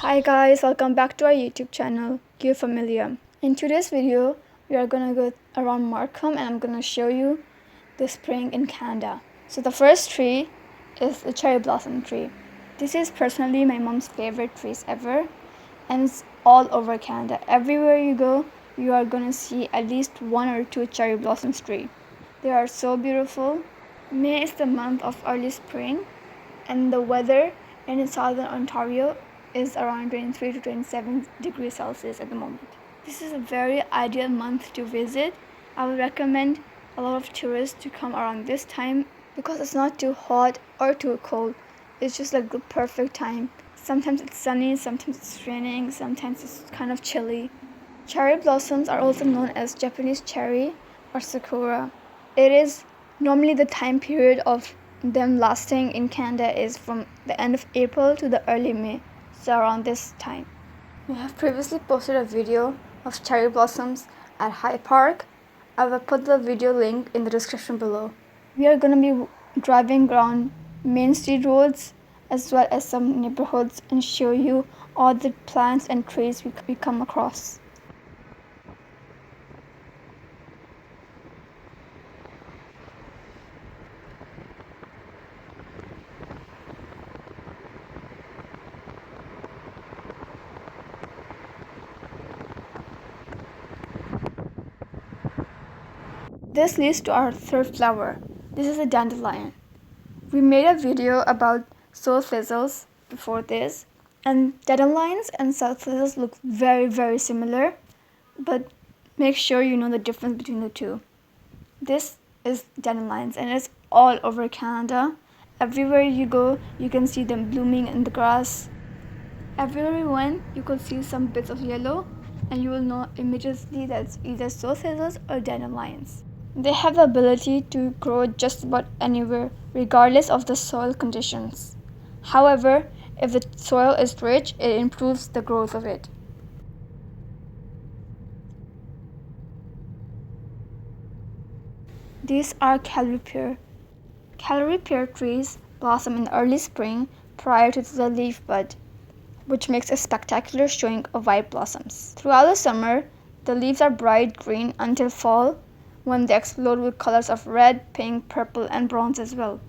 Hi guys, welcome back to our YouTube channel, Q Familia. In today's video, we are gonna go around Markham and I'm gonna show you the spring in Canada. So the first tree is the cherry blossom tree. This is personally my mom's favorite trees ever, and it's all over Canada. Everywhere you go, you are gonna see at least one or two cherry blossoms tree. They are so beautiful. May is the month of early spring, and the weather in southern Ontario is around 23 to 27 degrees Celsius at the moment. This is a very ideal month to visit. I would recommend a lot of tourists to come around this time because it's not too hot or too cold. It's just like the perfect time. Sometimes it's sunny, sometimes it's raining, sometimes it's kind of chilly. Cherry blossoms are also known as Japanese cherry or sakura. It is normally the time period of them lasting in Canada is from the end of April to the early May, so around this time. We have previously posted a video of cherry blossoms at High Park. I will put the video link in the description below. We are going to be driving around main street roads as well as some neighborhoods and show you all the plants and trees we come across. This leads to our third flower. This is a dandelion. We made a video about soul thistles before this, and dandelions and soul thistles look very similar, but make sure you know the difference between the two. This is dandelions and it's all over Canada. Everywhere you go, you can see them blooming in the grass. Everywhere you went, you could see some bits of yellow, and you will know immediately that it's either soul thistles or dandelions. They have the ability to grow just about anywhere, regardless of the soil conditions. However, if the soil is rich, it improves the growth of it. These are Callery Pear. Callery Pear trees blossom in early spring prior to the leaf bud, which makes a spectacular showing of white blossoms. Throughout the summer, the leaves are bright green until fall, when they explode with colors of red, pink, purple, and bronze as well.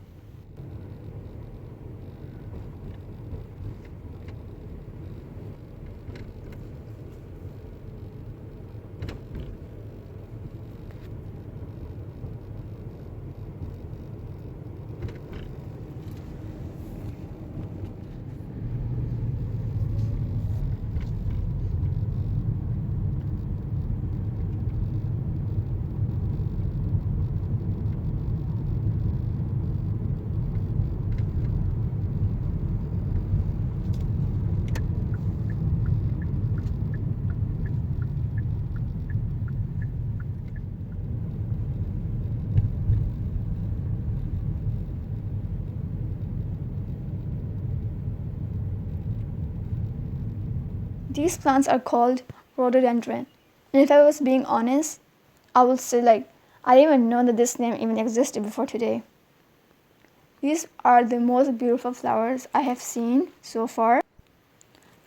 These plants are called Rhododendron. And if I was being honest, I would say I didn't even know that this name even existed before today. These are the most beautiful flowers I have seen so far.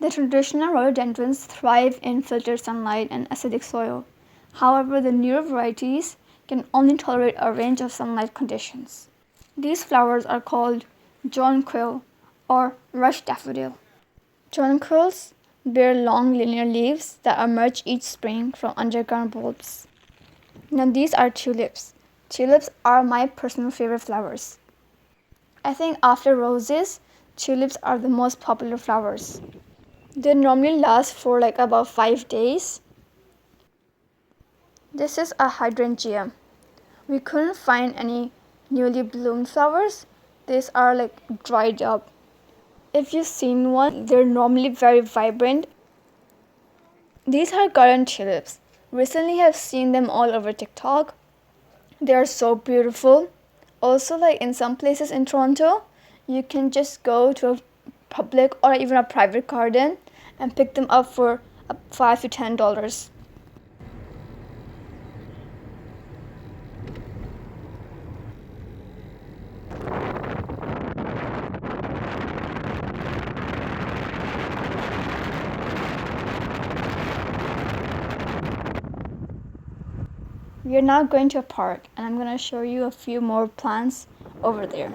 The traditional rhododendrons thrive in filtered sunlight and acidic soil. However, the newer varieties can only tolerate a range of sunlight conditions. These flowers are called jonquil or rush daffodil. Jonquils bear long linear leaves that emerge each spring from underground bulbs. Now these are tulips. Tulips are my personal favorite flowers. I think after roses, tulips are the most popular flowers. They normally last for about 5 days. This is a hydrangea. We couldn't find any newly bloomed flowers. These are dried up. If you've seen one, they're normally very vibrant. These are garden tulips. Recently I've seen them all over TikTok. They are so beautiful. Also, in some places in Toronto, you can just go to a public or even a private garden and pick them up for $5 to $10. We are now going to a park and I'm going to show you a few more plants over there.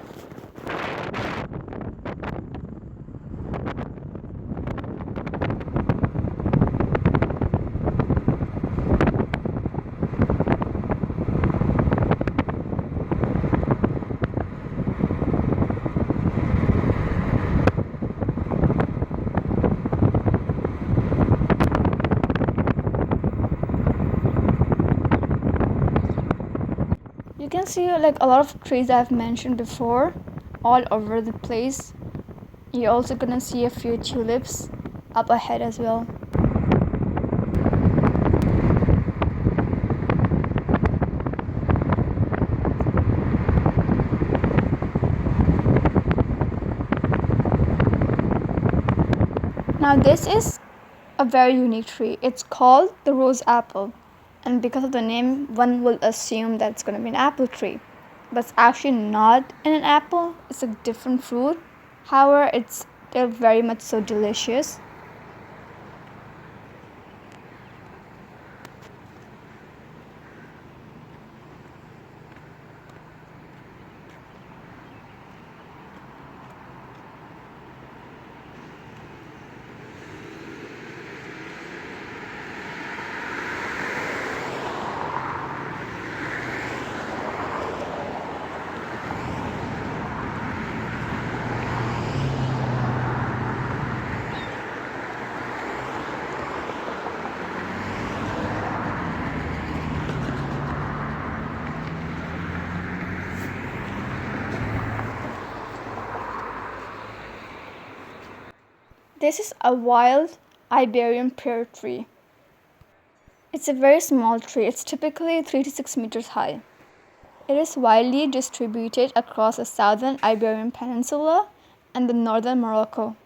You can see like a lot of trees I've mentioned before all over the place. You're also gonna see a few tulips up ahead as well. Now this is a very unique tree. It's called the rose apple. And because of the name, one will assume that it's going to be an apple tree. But it's actually not an apple. It's a different fruit. However, it's still very much so delicious. This is a wild Iberian pear tree. It's a very small tree. It's typically 3 to 6 meters high. It is widely distributed across the southern Iberian Peninsula and the northern Morocco.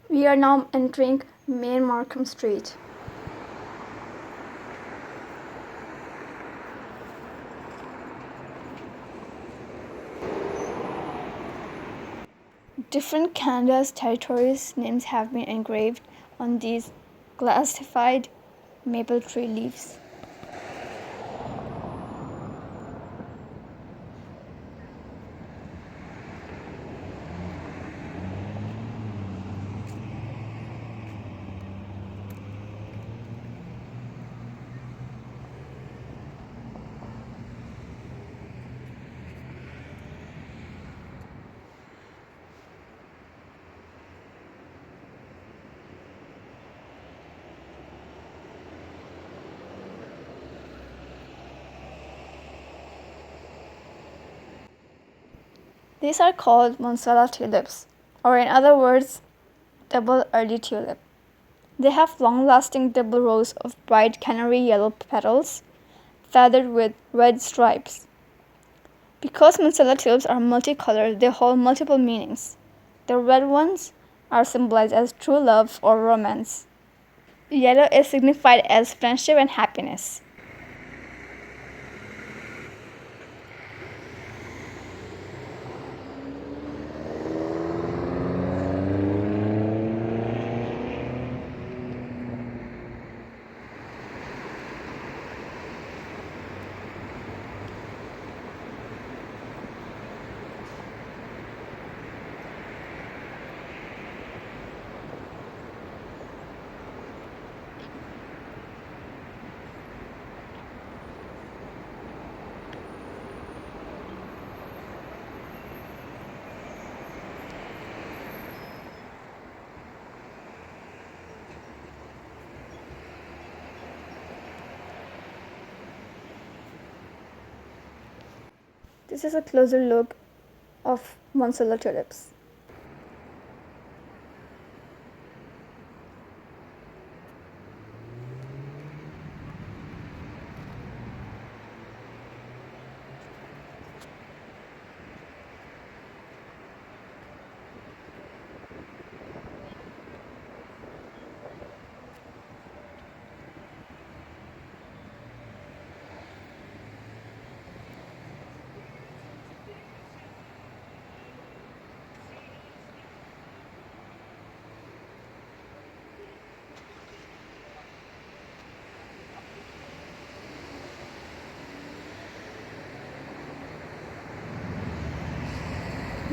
We are now entering Main Markham Street. Different Canada's territories' names have been engraved on these glassified maple tree leaves. These are called Monsella Tulips, or in other words, double early tulip. They have long-lasting double rows of bright canary yellow petals, feathered with red stripes. Because Monsella tulips are multicolored, they hold multiple meanings. The red ones are symbolized as true love or romance. Yellow is signified as friendship and happiness. This is a closer look of Monsella tulips.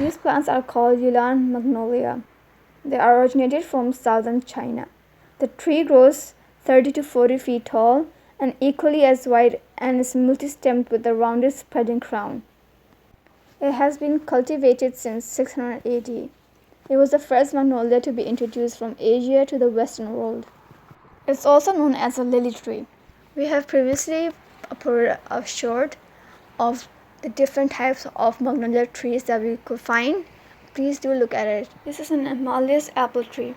These plants are called Yulan Magnolia. They are originated from southern China. The tree grows 30 to 40 feet tall and equally as wide and is multi-stemmed with a rounded spreading crown. It has been cultivated since 600 AD. It was the first magnolia to be introduced from Asia to the Western world. It's also known as a lily tree. We have previously uploaded a short of the different types of magnolia trees that we could find. Please do look at it. This is an Malus apple tree.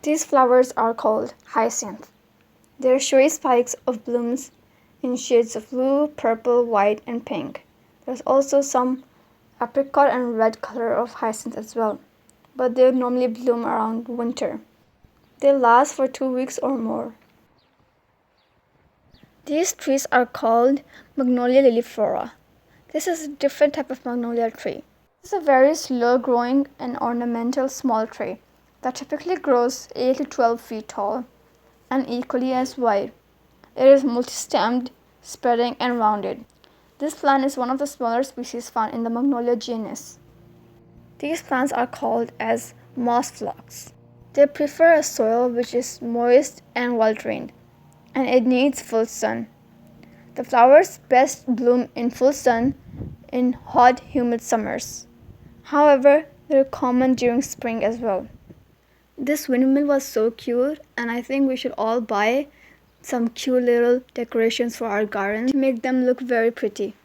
These flowers are called hyacinth. They are showy spikes of blooms in shades of blue, purple, white, and pink. There's also some apricot and red color of hyacinth as well, but they normally bloom around winter. They last for 2 weeks or more. These trees are called Magnolia Liliiflora. This is a different type of magnolia tree. This is a very slow growing and ornamental small tree that typically grows 8 to 12 feet tall and equally as wide. It is multi-stemmed, spreading, and rounded. This plant is one of the smaller species found in the Magnolia genus. These plants are called as moss phlox. They prefer a soil which is moist and well drained, and it needs full sun. The flowers best bloom in full sun in hot, humid summers. However, they're common during spring as well. This windmill was so cute, and I think we should all buy some cute little decorations for our garden to make them look very pretty.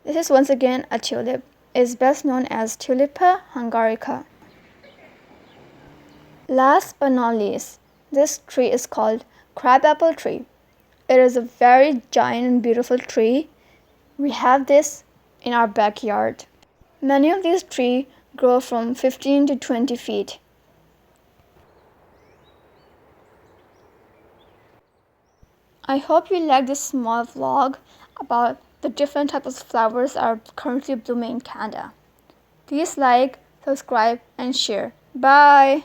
This is once again a tulip. It is best known as Tulipa hungarica. Last but not least, this tree is called Crabapple tree. It is a very giant and beautiful tree. We have this in our backyard. Many of these trees grow from 15 to 20 feet. I hope you like this small vlog about the different types of flowers that are currently blooming in Canada. Please like, subscribe, and share. Bye!